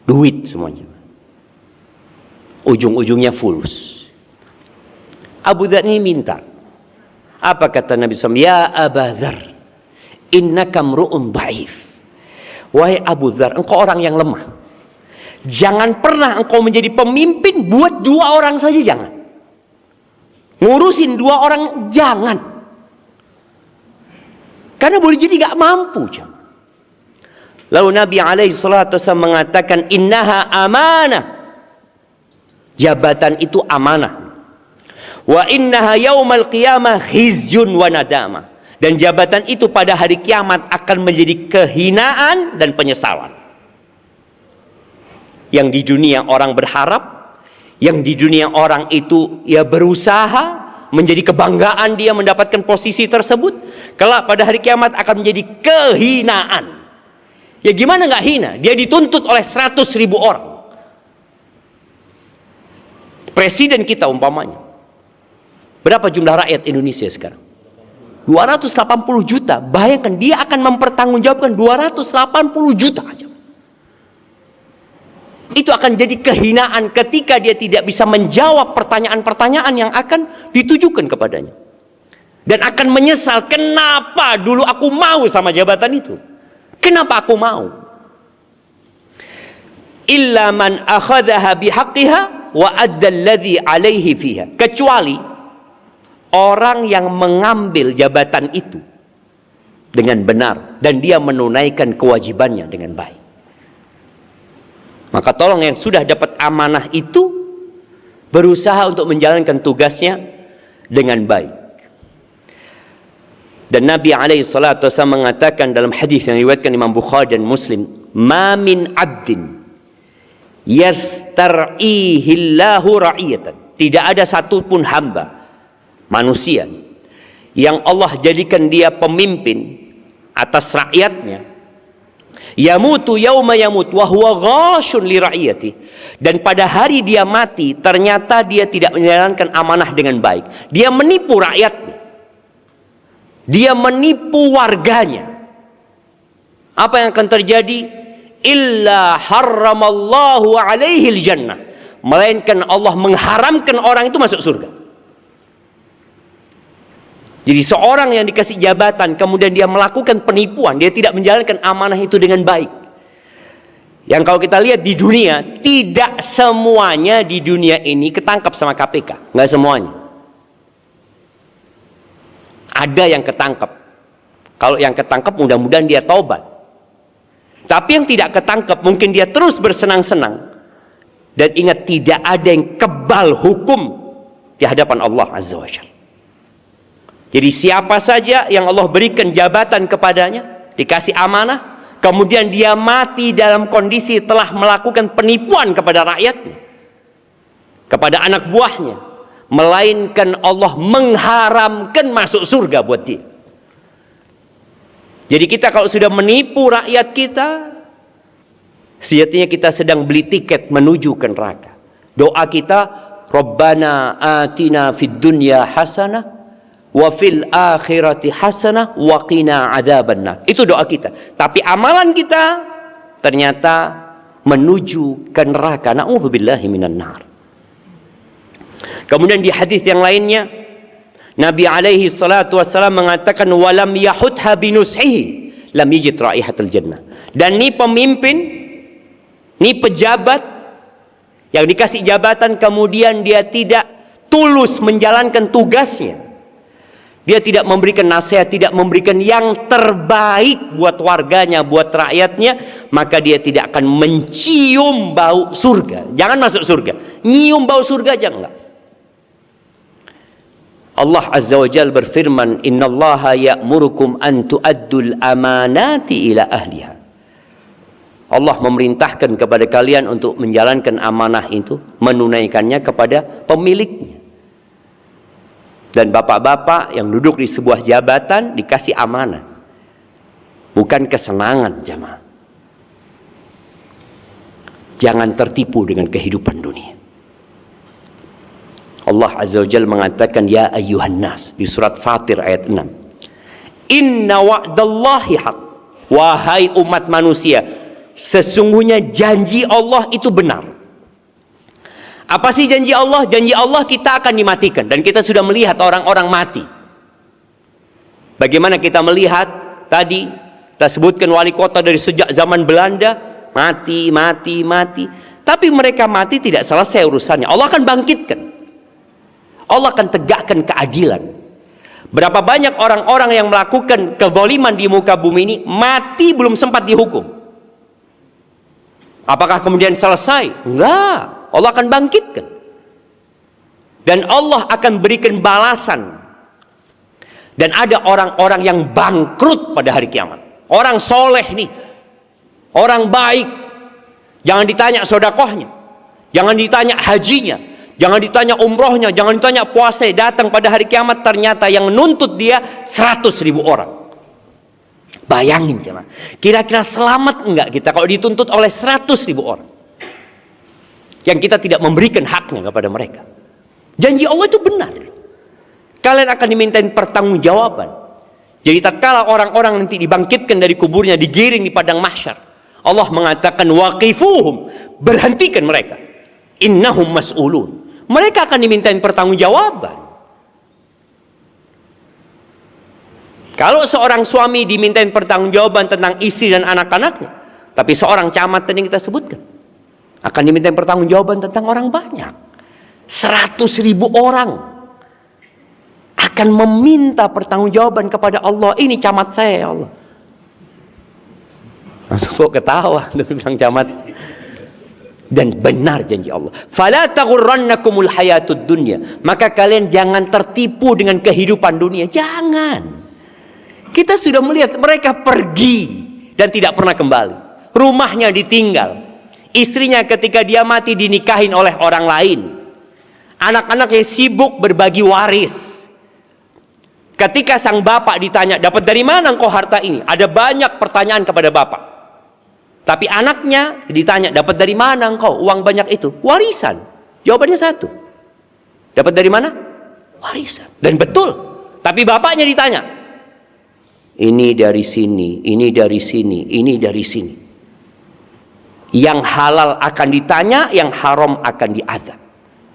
duit semuanya. Ujung-ujungnya fulus. Abu Dzar ini minta. Apa kata Nabi SAW? Ya Abu Dzar, innaka mru'un dhaif. Wahai Abu Dzar, engkau orang yang lemah. Jangan pernah engkau menjadi pemimpin buat 2 orang saja, jangan. Ngurusin 2 orang, jangan. Karena boleh jadi gak mampu. Lalu Nabi SAW mengatakan, innaha amanah. Jabatan itu amanah. Wa innaha yaumal qiyamah khizyun wa nadamah. Dan jabatan itu pada hari kiamat akan menjadi kehinaan dan penyesalan. Yang di dunia orang berharap, yang di dunia orang itu ya berusaha, menjadi kebanggaan dia mendapatkan posisi tersebut, kelak pada hari kiamat akan menjadi kehinaan. Ya gimana nggak hina? Dia dituntut oleh 100.000 orang. Presiden kita umpamanya, berapa jumlah rakyat Indonesia sekarang? 280 juta. Bayangkan dia akan mempertanggungjawabkan 280 juta aja. Itu akan jadi kehinaan ketika dia tidak bisa menjawab pertanyaan-pertanyaan yang akan ditujukan kepadanya. Dan akan menyesal, kenapa dulu aku mau sama jabatan itu? Kenapa aku mau? Illa man akhadhaha bihaqqiha wa adda alladhi alaihi fiha. Kecuali orang yang mengambil jabatan itu dengan benar dan dia menunaikan kewajibannya dengan baik. Maka tolong yang sudah dapat amanah itu berusaha untuk menjalankan tugasnya dengan baik. Dan Nabi SAW mengatakan dalam hadis yang diriwayatkan Imam Bukhari dan Muslim, "Ma min 'abdin yastar'ihillahu ra'iyatan." Tidak ada satupun hamba manusia yang Allah jadikan dia pemimpin atas rakyatnya, Yamutu yauma yamut wa huwa ghashun li ra'iyati. Dan pada hari dia mati, ternyata dia tidak menjalankan amanah dengan baik. Dia menipu rakyatnya. Dia menipu warganya. Apa yang akan terjadi? Illa harramallahu alaihil jannah. Melainkan Allah mengharamkan orang itu masuk surga. Jadi seorang yang dikasih jabatan kemudian dia melakukan penipuan, dia tidak menjalankan amanah itu dengan baik. Yang kalau kita lihat di dunia, tidak semuanya di dunia ini ketangkap sama KPK, nggak semuanya. Ada yang ketangkap. Kalau yang ketangkap mudah-mudahan dia taubat. Tapi yang tidak ketangkap mungkin dia terus bersenang-senang. Dan ingat, tidak ada yang kebal hukum di hadapan Allah Azza wa Jalla. Jadi siapa saja yang Allah berikan jabatan kepadanya, dikasih amanah, kemudian dia mati dalam kondisi telah melakukan penipuan kepada rakyatnya, kepada anak buahnya, melainkan Allah mengharamkan masuk surga buat dia. Jadi kita kalau sudah menipu rakyat kita, sejatinya kita sedang beli tiket menuju ke neraka. Doa kita, Rabbana atina fid dunya hasanah wa fil akhirati hasanah wa qina adzabannar. Itu doa kita. Tapi amalan kita ternyata menuju ke neraka. Na'udzubillahi minan nar. Kemudian di hadis yang lainnya, Nabi alaihi salatu wassalam mengatakan walam yahudha binushihi lam yajid raihatal jannah. Dan ini pemimpin, ini pejabat yang dikasih jabatan kemudian dia tidak tulus menjalankan tugasnya. Dia tidak memberikan nasihat, tidak memberikan yang terbaik buat warganya, buat rakyatnya, maka dia tidak akan mencium bau surga. Jangan masuk surga, nyium bau surga aja enggak. Allah Azza wa Jalla berfirman, innallaha ya'murukum an tu'addul amanati ila ahliha. Allah memerintahkan kepada kalian untuk menjalankan amanah itu, menunaikannya kepada pemiliknya. Dan bapak-bapak yang duduk di sebuah jabatan dikasih amanah, bukan kesenangan jamaah. Jangan tertipu dengan kehidupan dunia. Allah Azza wa Jalla mengatakan, ya ayyuhan nas, di surat Fatir ayat 6. Inna wa'dallahi haq. Wahai umat manusia, sesungguhnya janji Allah itu benar. Apa sih janji Allah? Janji Allah kita akan dimatikan. Dan kita sudah melihat orang-orang mati. Bagaimana kita melihat tadi, kita sebutkan wali kota dari sejak zaman Belanda, mati. Tapi mereka mati tidak selesai urusannya. Allah akan bangkitkan. Allah akan tegakkan keadilan. Berapa banyak orang-orang yang melakukan kezaliman di muka bumi ini, mati belum sempat dihukum. Apakah kemudian selesai? Enggak. Allah akan bangkitkan. Dan Allah akan berikan balasan. Dan ada orang-orang yang bangkrut pada hari kiamat. Orang soleh nih. Orang baik. Jangan ditanya sedekahnya. Jangan ditanya hajinya. Jangan ditanya umrohnya. Jangan ditanya puasa. Datang pada hari kiamat ternyata yang nuntut dia 100.000 orang. Bayangin jemaah. Kira-kira selamat enggak kita kalau dituntut oleh 100.000 orang? Yang kita tidak memberikan haknya kepada mereka. Janji Allah itu benar. Kalian akan dimintain pertanggungjawaban. Jadi tatkala orang-orang nanti dibangkitkan dari kuburnya, digiring di padang mahsyar, Allah mengatakan waqifuhum, berhentikan mereka. Innahum mas'ulun. Mereka akan dimintain pertanggungjawaban. Kalau seorang suami dimintain pertanggungjawaban tentang istri dan anak-anaknya, tapi seorang camat tadi kita sebutkan akan diminta pertanggungjawaban tentang orang banyak. 100.000 orang akan meminta pertanggungjawaban kepada Allah. Ini camat saya ya Allah. Langsung kok ketawa bilang camat. Dan benar janji Allah. Fala taghurrannakumul hayatud dunya. Maka kalian jangan tertipu dengan kehidupan dunia. Jangan. Kita sudah melihat mereka pergi dan tidak pernah kembali. Rumahnya ditinggal. Istrinya ketika dia mati dinikahin oleh orang lain. Anak-anaknya sibuk berbagi waris. Ketika sang bapak ditanya, dapat dari mana engkau harta ini? Ada banyak pertanyaan kepada bapak. Tapi anaknya ditanya, dapat dari mana engkau uang banyak itu? Warisan. Jawabannya satu. Dapat dari mana? Warisan. Dan betul. Tapi bapaknya ditanya, ini dari sini, ini dari sini, ini dari sini. Yang halal akan ditanya, yang haram akan diadab.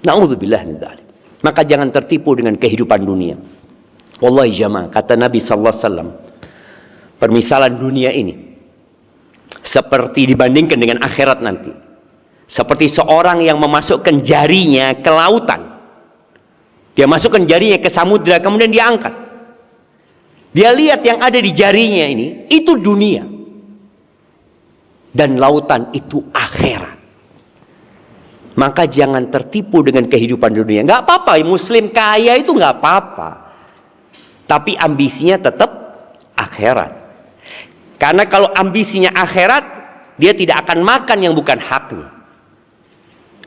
Na'udzubillah min dzalik. Maka jangan tertipu dengan kehidupan dunia. Wallahi jamaah, kata Nabi sallallahu alaihi wasallam, permisalan dunia ini seperti dibandingkan dengan akhirat nanti, seperti seorang yang memasukkan jarinya ke lautan. Dia masukkan jarinya ke samudra, kemudian dia angkat. Dia lihat yang ada di jarinya ini, itu dunia. Dan lautan itu akhirat. Maka jangan tertipu dengan kehidupan dunia. Nggak apa-apa, muslim kaya itu nggak apa-apa. Tapi ambisinya tetap akhirat. Karena kalau ambisinya akhirat, dia tidak akan makan yang bukan haknya.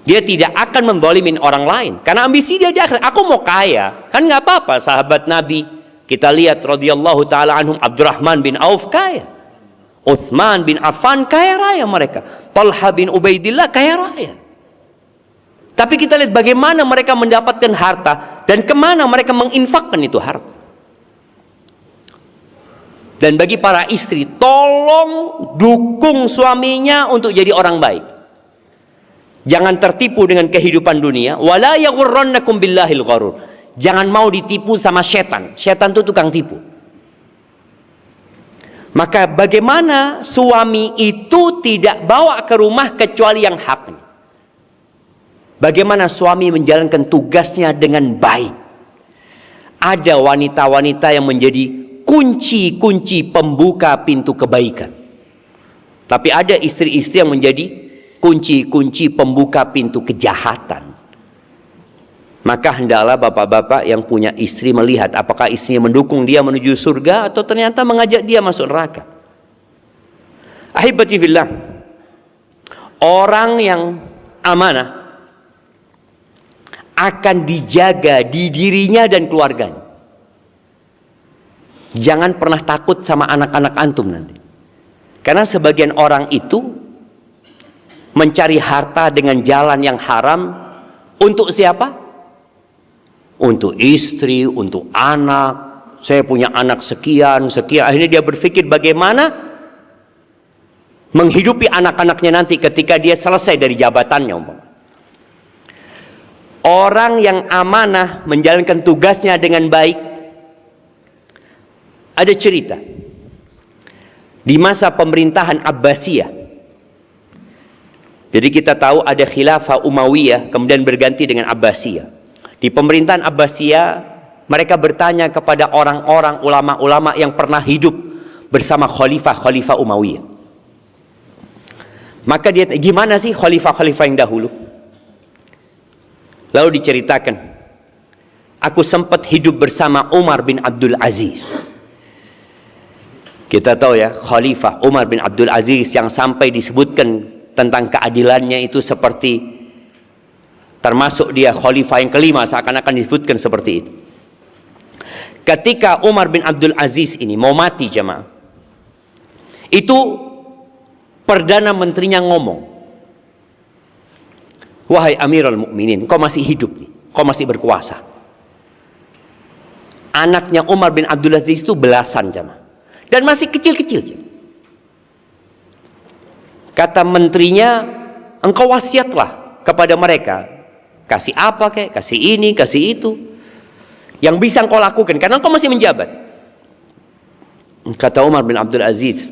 Dia tidak akan menzalimin orang lain. Karena ambisi dia di akhirat. Aku mau kaya. Kan nggak apa-apa, sahabat Nabi. Kita lihat radhiyallahu ta'ala anhum, Abdurrahman bin Auf kaya. Uthman bin Affan kaya raya mereka. Talha bin Ubaidillah kaya raya. Tapi kita lihat bagaimana mereka mendapatkan harta. Dan kemana mereka menginfakkan itu harta. Dan bagi para istri, tolong dukung suaminya untuk jadi orang baik. Jangan tertipu dengan kehidupan dunia. Wala yaghurrannakum billahil gharur. Jangan mau ditipu sama setan. Setan itu tukang tipu. Maka bagaimana suami itu tidak bawa ke rumah kecuali yang haknya. Bagaimana suami menjalankan tugasnya dengan baik. Ada wanita-wanita yang menjadi kunci-kunci pembuka pintu kebaikan. Tapi ada istri-istri yang menjadi kunci-kunci pembuka pintu kejahatan. Maka hendaklah bapak-bapak yang punya istri melihat apakah istrinya mendukung dia menuju surga atau ternyata mengajak dia masuk neraka. Ahibati fillah, orang yang amanah akan dijaga di dirinya dan keluarganya. Jangan pernah takut sama anak-anak antum nanti. Karena sebagian orang itu mencari harta dengan jalan yang haram. Untuk siapa? Untuk istri, untuk anak. Saya punya anak sekian, sekian. Akhirnya dia berpikir bagaimana menghidupi anak-anaknya nanti ketika dia selesai dari jabatannya. Orang yang amanah menjalankan tugasnya dengan baik. Ada cerita di masa pemerintahan Abbasiyah. Jadi kita tahu ada khilafah Umayyah kemudian berganti dengan Abbasiyah. Di pemerintahan Abbasiyah mereka bertanya kepada orang-orang ulama-ulama yang pernah hidup bersama khalifah-khalifah Umayyah. Maka dia, gimana sih khalifah-khalifah yang dahulu? Lalu diceritakan, aku sempat hidup bersama Umar bin Abdul Aziz. Kita tahu ya, Khalifah Umar bin Abdul Aziz yang sampai disebutkan tentang keadilannya itu seperti termasuk dia Khalifah yang kelima, seakan-akan disebutkan seperti itu. Ketika Umar bin Abdul Aziz ini mau mati jemaah, itu Perdana Menterinya ngomong, wahai Amirul Mukminin, kau masih hidup nih, kau masih berkuasa. Anaknya Umar bin Abdul Aziz itu belasan jemaah. Dan masih kecil-kecil. Kata menterinya, engkau wasiatlah kepada mereka. Kasih apa kek, kasih ini, kasih itu. Yang bisa engkau lakukan, karena engkau masih menjabat. Kata Umar bin Abdul Aziz,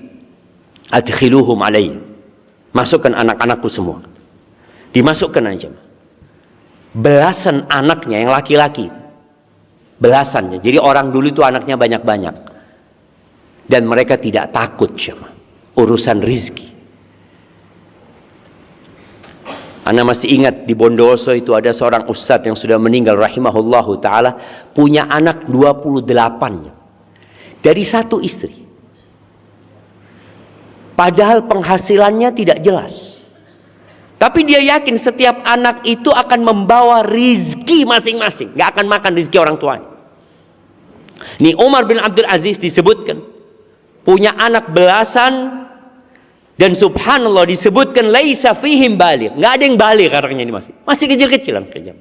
adkhiluhum alayya. Masukkan anak-anakku semua. Dimasukkan aja. Belasan anaknya yang laki-laki. Belasan. Jadi orang dulu itu anaknya banyak-banyak. Dan mereka tidak takut sama urusan rizki. Ana masih ingat di Bondowoso itu ada seorang ustadz yang sudah meninggal rahimahullahu ta'ala, punya anak 28 dari satu istri. Padahal penghasilannya tidak jelas. Tapi dia yakin setiap anak itu akan membawa rizki masing-masing. Gak akan makan rizki orang tuanya. Nih Umar bin Abdul Aziz disebutkan punya anak belasan, Dan subhanallah disebutkan laisa fihim baligh, nggak ada yang baligh orangnya ini, masih kecil-kecilan kerja.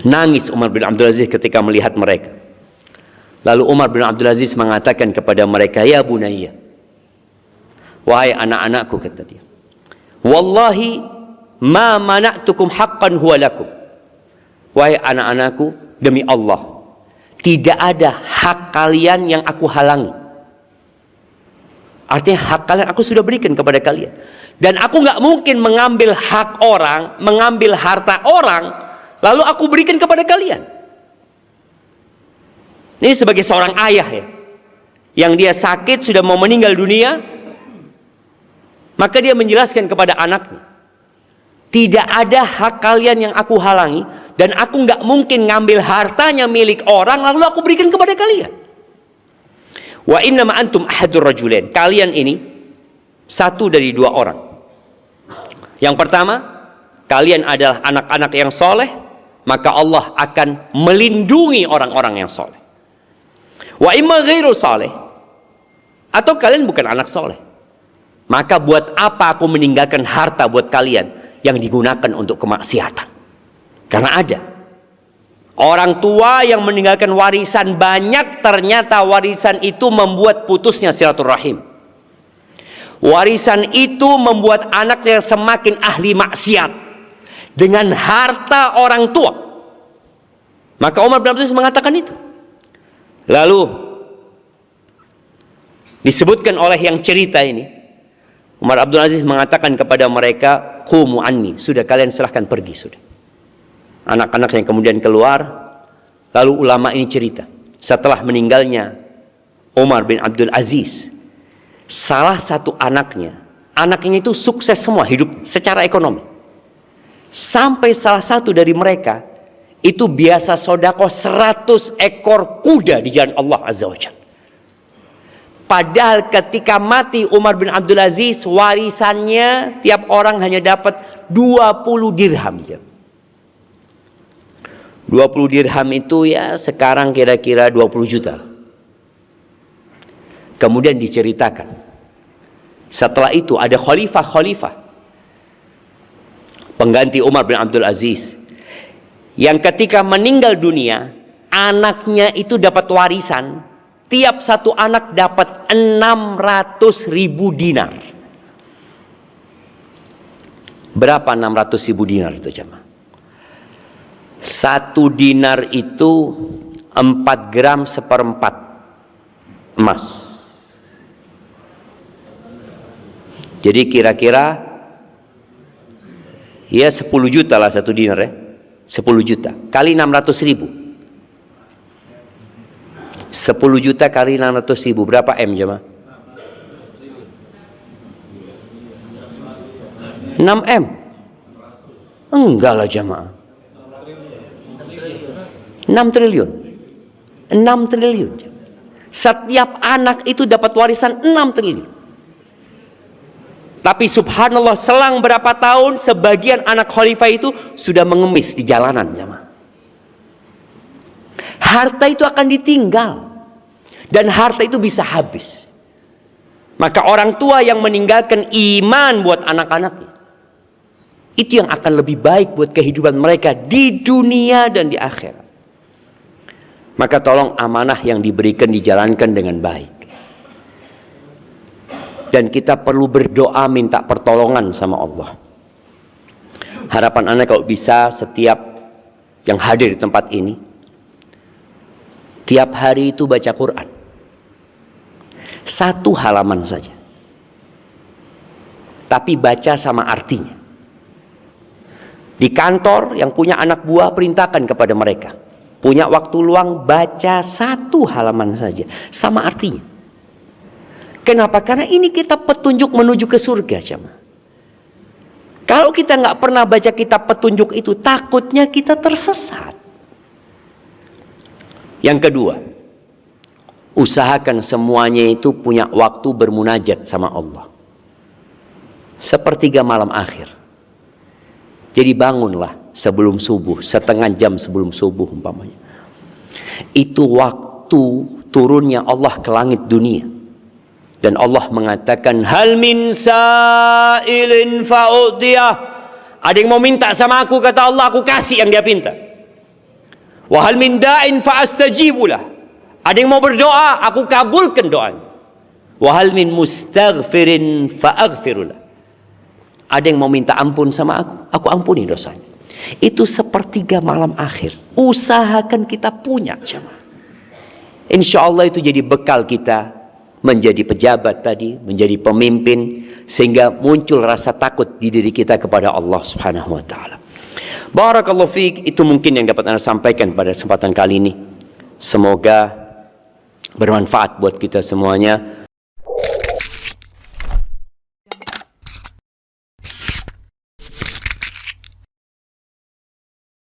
Nangis Umar bin Abdul Aziz ketika melihat mereka. Lalu Umar bin Abdul Aziz mengatakan kepada mereka, ya bunayya, wahai anak-anakku, kata dia, wallahi ma mana'tukum haqqan huwa lakum. Wahai anak-anakku, demi Allah, tidak ada hak kalian yang aku halangi. Artinya hak kalian aku sudah berikan kepada kalian. Dan aku nggak mungkin mengambil hak orang, mengambil harta orang, lalu aku berikan kepada kalian. Ini sebagai seorang ayah ya, yang dia sakit sudah mau meninggal dunia, maka dia menjelaskan kepada anaknya, tidak ada hak kalian yang aku halangi, dan aku nggak mungkin ngambil hartanya milik orang lalu aku berikan kepada kalian. Wa inna ma antum ahadur rajulain. Kalian ini satu dari dua orang. Yang pertama, kalian adalah anak-anak yang soleh, maka Allah akan melindungi orang-orang yang soleh. Wa imma ghairu soleh, atau kalian bukan anak soleh, maka buat apa aku meninggalkan harta buat kalian yang digunakan untuk kemaksiatan? Karena ada orang tua yang meninggalkan warisan banyak, ternyata warisan itu membuat putusnya silaturahim. Warisan itu membuat anaknya semakin ahli maksiat dengan harta orang tua. Maka Umar bin Abdul Aziz mengatakan itu. Lalu disebutkan oleh yang cerita ini, Umar Abdul Aziz mengatakan kepada mereka, qumu anni, sudah kalian silahkan pergi sudah. Anak-anak yang kemudian keluar. Lalu ulama ini cerita, setelah meninggalnya Umar bin Abdul Aziz, salah satu anaknya itu sukses semua hidup secara ekonomi. Sampai salah satu dari mereka itu biasa sodako 100 ekor kuda di jalan Allah Azza wa Jalla. Padahal ketika mati Umar bin Abdul Aziz, warisannya tiap orang hanya dapat 20 dirham. 20 dirham itu ya sekarang kira-kira 20 juta. Kemudian diceritakan, setelah itu ada khalifah pengganti Umar bin Abdul Aziz, yang ketika meninggal dunia, anaknya itu dapat warisan, tiap satu anak dapat 600.000 dinar. Berapa 600.000 dinar itu jemaah? 1 dinar itu 4 gram seperempat emas. Jadi kira-kira ya 10 juta lah 1 dinar ya. 10 juta kali 600.000. 10 juta kali 600.000 berapa M jemaah? 6 M? Enggak lah jemaah. 6 triliun. 6 triliun. Setiap anak itu dapat warisan 6 triliun. Tapi subhanallah, selang berapa tahun sebagian anak khalifah itu sudah mengemis di jalanan, jemaah. Harta itu akan ditinggal dan harta itu bisa habis. Maka orang tua yang meninggalkan iman buat anak-anaknya, itu yang akan lebih baik buat kehidupan mereka di dunia dan di akhirat. Maka tolong amanah yang diberikan dijalankan dengan baik. Dan kita perlu berdoa minta pertolongan sama Allah. Harapan Anda kalau bisa setiap yang hadir di tempat ini, tiap hari itu baca Quran. 1 halaman saja. Tapi baca sama artinya. Di kantor yang punya anak buah, perintahkan kepada mereka. Punya waktu luang, baca 1 halaman saja sama artinya. Kenapa? Karena ini kitab petunjuk menuju ke surga, jemaah. Kalau kita nggak pernah baca kitab petunjuk itu, takutnya kita tersesat. Yang kedua, usahakan semuanya itu punya waktu bermunajat sama Allah. 1/3 malam akhir. Jadi bangunlah sebelum subuh, setengah jam sebelum subuh umpamanya. Itu waktu turunnya Allah ke langit dunia. Dan Allah mengatakan, hal min sa'ilin fa'udiyah. Ada yang mau minta sama aku, kata Allah, aku kasih yang dia minta. Wa hal min da'in fa'astajibulah. Ada yang mau berdoa, aku kabulkan doanya. Wa hal min mustaghfirin fa'aghfirulah. Ada yang mau minta ampun sama aku ampuni dosanya. Itu sepertiga malam akhir. Usahakan kita punya, jemaah. Insya Allah itu jadi bekal kita menjadi pejabat tadi, menjadi pemimpin, sehingga muncul rasa takut di diri kita kepada Allah Subhanahu wa taala. Barakallahu fiik, itu mungkin yang dapat Anda sampaikan pada kesempatan kali ini. Semoga bermanfaat buat kita semuanya.